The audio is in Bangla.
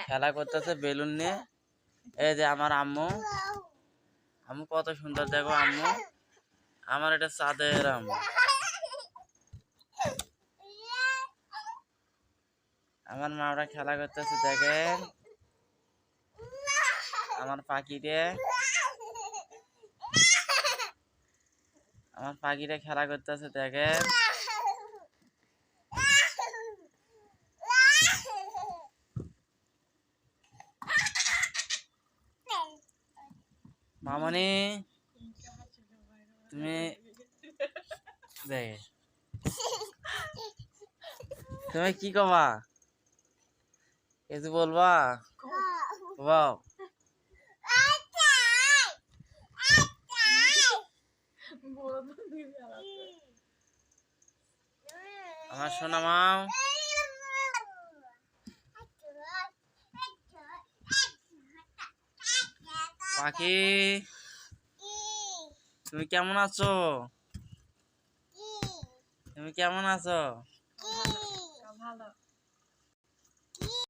খেলা করতেছে বেলুন নিয়ে। এই যে আমার আম্মু, আম্মু কত সুন্দর দেখো আম্মু, আমার এটা চাঁদের আম্মু। আমার মা ওরা খেলা করতেছে দেখেন, আমার পাখিরে, আমার পাখিরে খেলা করতেছে দেখেন। মামনি তুমি দেখে তুমি কি কবা, কিছু বলবা? বাও আমার সোনা মাও, পাখি তুমি কেমন আছো? তুমি কেমন আছো? ভালো।